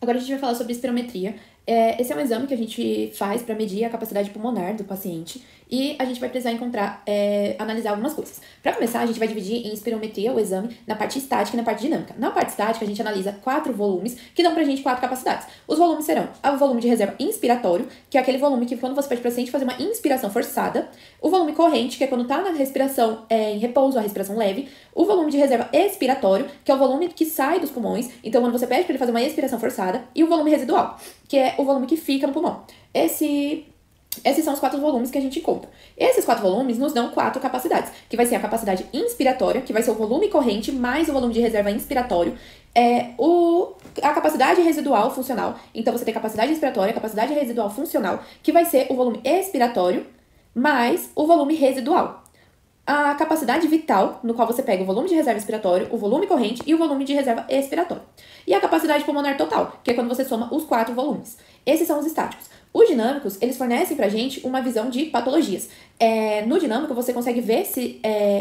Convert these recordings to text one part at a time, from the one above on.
Agora a gente vai falar sobre espirometria. Esse é um exame que a gente faz para medir a capacidade pulmonar do paciente e a gente vai precisar analisar algumas coisas. Para começar, a gente vai dividir em espirometria o exame na parte estática e na parte dinâmica. Na parte estática, a gente analisa 4 volumes que dão pra gente 4 capacidades. Os volumes serão o volume de reserva inspiratório, que é aquele volume que quando você pede para o paciente fazer uma inspiração forçada, o volume corrente, que é quando tá na respiração em repouso, a respiração leve, o volume de reserva expiratório, que é o volume que sai dos pulmões, então quando você pede para ele fazer uma expiração forçada, e o volume residual, que é o volume que fica no pulmão. Esses são os 4 volumes que a gente conta. Esses 4 volumes nos dão 4 capacidades, que vai ser a capacidade inspiratória, que vai ser o volume corrente mais o volume de reserva inspiratório, a capacidade residual funcional. Então, você tem capacidade inspiratória, capacidade residual funcional, que vai ser o volume expiratório mais o volume residual. A capacidade vital, no qual você pega o volume de reserva inspiratório, o volume corrente e o volume de reserva expiratório. E a capacidade pulmonar total, que é quando você soma os 4 volumes. Esses são os estáticos. Os dinâmicos, eles fornecem pra gente uma visão de patologias. No dinâmico, você consegue ver se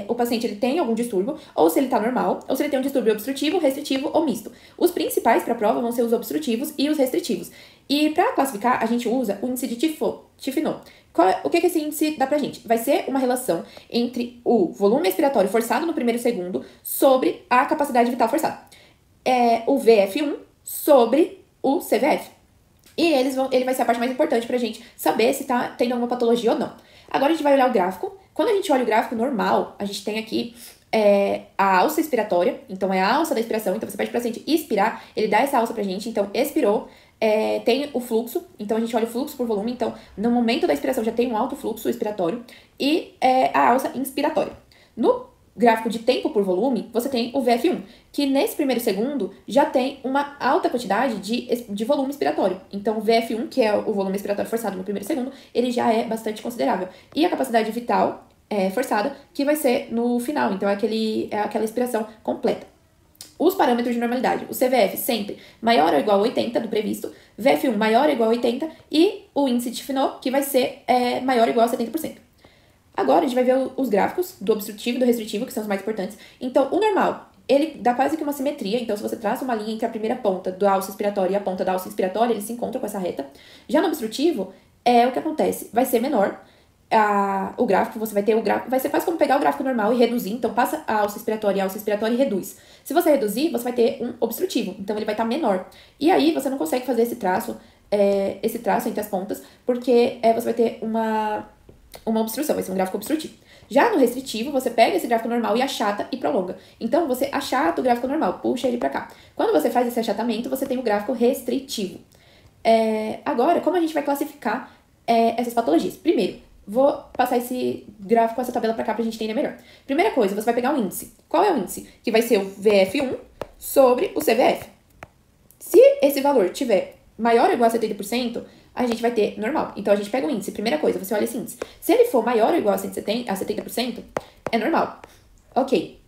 o paciente ele tem algum distúrbio, ou se ele tá normal, ou se ele tem um distúrbio obstrutivo, restritivo ou misto. Os principais para a prova vão ser os obstrutivos e os restritivos. E para classificar, a gente usa o índice de Tiffinot. O que esse índice dá pra gente? Vai ser uma relação entre o volume expiratório forçado no primeiro segundo sobre a capacidade vital forçada. O VF1 sobre o CVF. E ele vai ser a parte mais importante pra gente saber se tá tendo alguma patologia ou não. Agora a gente vai olhar o gráfico. Quando a gente olha o gráfico normal, a gente tem aqui a alça expiratória. Então, é a alça da expiração. Então, você pede pro paciente expirar, ele dá essa alça pra gente. Então, expirou. Tem o fluxo, então a gente olha o fluxo por volume, então no momento da expiração já tem um alto fluxo expiratório e a alça inspiratória. No gráfico de tempo por volume, você tem o VF1, que nesse primeiro segundo já tem uma alta quantidade de volume expiratório. Então o VF1, que é o volume expiratório forçado no primeiro segundo, ele já é bastante considerável. E a capacidade vital forçada, que vai ser no final, então é aquela expiração completa. Os parâmetros de normalidade, o CVF sempre maior ou igual a 80 do previsto, VF1 maior ou igual a 80 e o índice de Tiffinot, que vai ser maior ou igual a 70%. Agora a gente vai ver os gráficos do obstrutivo e do restritivo, que são os mais importantes. Então, o normal, ele dá quase que uma simetria, então se você traça uma linha entre a primeira ponta da alça expiratória e a ponta da alça inspiratória, eles se encontram com essa reta. Já no obstrutivo, o que acontece? Vai ser menor. O gráfico, você vai ter o gráfico, vai ser quase como pegar o gráfico normal e reduzir, então passa a alça expiratória e reduz. Se você reduzir, você vai ter um obstrutivo, então ele vai estar menor. E aí você não consegue fazer esse traço entre as pontas, porque você vai ter uma obstrução, vai ser um gráfico obstrutivo. Já no restritivo, você pega esse gráfico normal e achata e prolonga. Então, você achata o gráfico normal, puxa ele pra cá. Quando você faz esse achatamento, você tem o gráfico restritivo. Agora, como a gente vai classificar essas patologias? Primeiro, vou passar esse gráfico, essa tabela pra cá pra gente entender melhor. Primeira coisa, você vai pegar um índice. Qual é o índice? Que vai ser o VF1 sobre o CVF. Se esse valor tiver maior ou igual a 70%, a gente vai ter normal. Então, a gente pega o índice. Primeira coisa, você olha esse índice. Se ele for maior ou igual a 70%, é normal. Ok.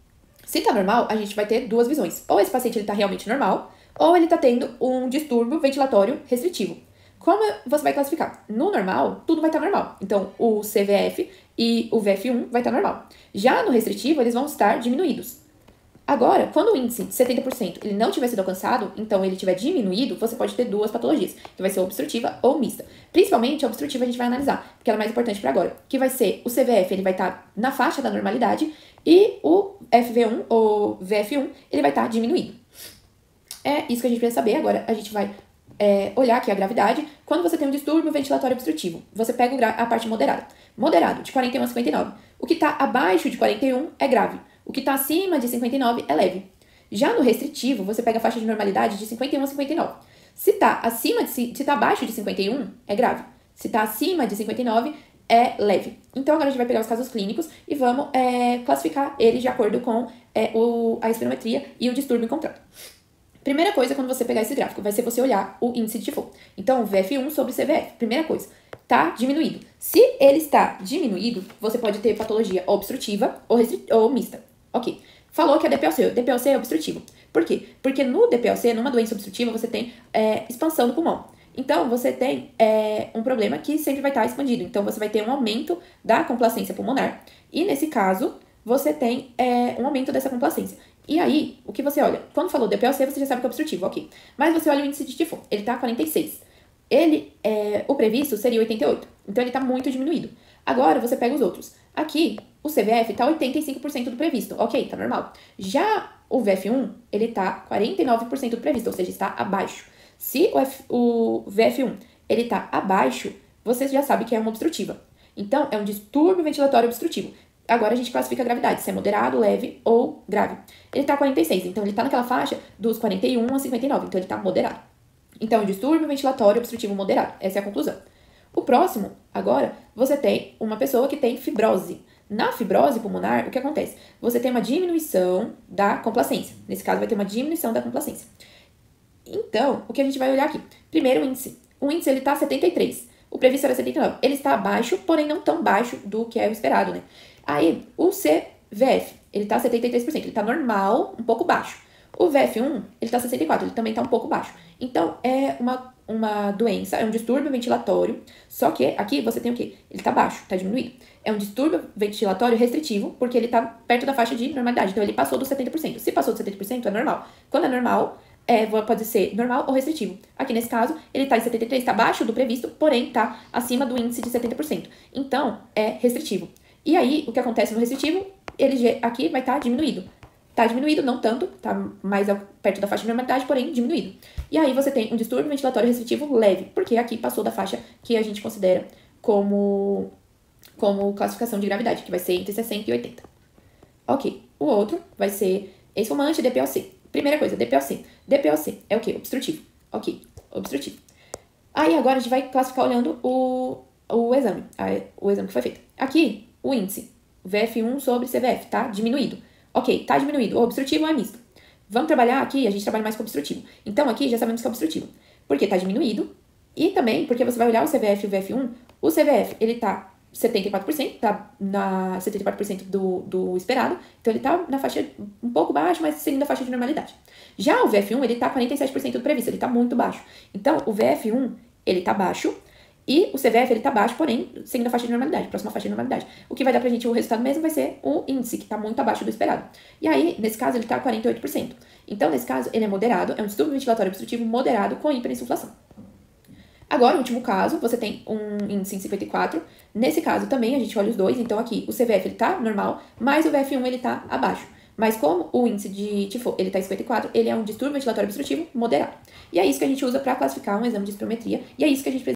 Se tá normal, a gente vai ter duas visões. Ou esse paciente ele tá realmente normal, ou ele tá tendo um distúrbio ventilatório restritivo. Como você vai classificar? No normal, tudo vai estar normal. Então, o CVF e o VF1 vai estar normal. Já no restritivo, eles vão estar diminuídos. Agora, quando o índice de 70% ele não tiver sido alcançado, então ele tiver diminuído, você pode ter duas patologias, que vai ser obstrutiva ou mista. Principalmente a obstrutiva a gente vai analisar, porque ela é mais importante para agora, que vai ser o CVF, ele vai estar na faixa da normalidade, e o FV1 ou VF1, ele vai estar diminuído. É isso que a gente precisa saber. Agora a gente vai olhar aqui a gravidade. Quando você tem um distúrbio ventilatório obstrutivo, você pega a parte moderada. Moderado, de 41 a 59. O que está abaixo de 41 é grave. O que está acima de 59 é leve. Já no restritivo, você pega a faixa de normalidade de 51 a 59. Se está abaixo de 51, é grave. Se está acima de 59, é leve. Então, agora a gente vai pegar os casos clínicos e vamos classificar eles de acordo com a espirometria e o distúrbio encontrado. Primeira coisa, quando você pegar esse gráfico, vai ser você olhar o índice de Tiffinot. Então, VF1 sobre CVF. Primeira coisa, tá diminuído. Se ele está diminuído, você pode ter patologia obstrutiva ou mista. Ok. Falou que é DPOC. DPOC é obstrutivo. Por quê? Porque no DPOC, numa doença obstrutiva, você tem expansão do pulmão. Então, você tem um problema que sempre vai estar expandido. Então, você vai ter um aumento da complacência pulmonar. E, nesse caso, você tem um aumento dessa complacência. E aí, o que você olha? Quando falou DPOC, você já sabe que é obstrutivo, ok. Mas você olha o índice de tifo, ele tá 46. O previsto seria 88, então ele tá muito diminuído. Agora, você pega os outros. Aqui, o CVF tá 85% do previsto, ok, tá normal. Já o VF1, ele tá 49% do previsto, ou seja, está abaixo. Se o VF1, ele tá abaixo, você já sabe que é uma obstrutiva. Então, é um distúrbio ventilatório obstrutivo. Agora a gente classifica a gravidade, se é moderado, leve ou grave. Ele tá 46, então ele tá naquela faixa dos 41 a 59, então ele tá moderado. Então, distúrbio ventilatório obstrutivo moderado. Essa é a conclusão. O próximo, agora, você tem uma pessoa que tem fibrose. Na fibrose pulmonar, o que acontece? Você tem uma diminuição da complacência. Nesse caso, vai ter uma diminuição da complacência. Então, o que a gente vai olhar aqui? Primeiro, o índice. O índice, ele tá 73. O previsto era 79. Ele está abaixo, porém não tão baixo do que é o esperado, né? Aí, o CVF, ele tá 73%. Ele tá normal, um pouco baixo. O VF1, ele tá 64%. Ele também tá um pouco baixo. Então, é uma doença, é um distúrbio ventilatório. Só que aqui você tem o quê? Ele tá baixo, tá diminuído. É um distúrbio ventilatório restritivo, porque ele tá perto da faixa de normalidade. Então, ele passou dos 70%. Se passou dos 70%, é normal. Quando é normal, pode ser normal ou restritivo. Aqui nesse caso, ele está em 73%, está abaixo do previsto, porém está acima do índice de 70%. Então, é restritivo. E aí, o que acontece no restritivo, ele aqui vai estar diminuído. Está diminuído, não tanto, está mais perto da faixa de normalidade, porém diminuído. E aí você tem um distúrbio ventilatório restritivo leve, porque aqui passou da faixa que a gente considera como classificação de gravidade, que vai ser entre 60 e 80. Ok, o outro vai ser esfumante DPOC. Primeira coisa, DPOC. DPOC é o quê? Obstrutivo. Ok, obstrutivo. Aí agora a gente vai classificar olhando o exame que foi feito. Aqui, o índice, VF1 sobre CVF, tá diminuído. Ok, tá diminuído. O obstrutivo é misto. Vamos trabalhar aqui, a gente trabalha mais com obstrutivo. Então aqui já sabemos que é obstrutivo. Porque tá diminuído. E também porque você vai olhar o CVF e o VF1. O CVF, ele tá 74%, tá na 74% do esperado. Então ele tá na faixa um pouco baixo, mas seguindo a faixa de normalidade. Já o VF1, ele tá 47% do previsto, ele tá muito baixo. Então o VF1, ele tá baixo. E o CVF, ele tá baixo, porém, seguindo a faixa de normalidade, próxima faixa de normalidade. O que vai dar pra gente o resultado mesmo vai ser o índice, que tá muito abaixo do esperado. E aí, nesse caso, ele tá 48%. Então, nesse caso, ele é moderado, é um distúrbio ventilatório obstrutivo moderado com hiperinsuflação. Agora, o último caso, você tem um índice em 54. Nesse caso, também, a gente olha os dois. Então, aqui, o CVF, ele tá normal, mas o VF1, ele tá abaixo. Mas como o índice de tifo, ele tá em 54, ele é um distúrbio ventilatório obstrutivo moderado. E é isso que a gente usa para classificar um exame de espirometria, e é isso que a gente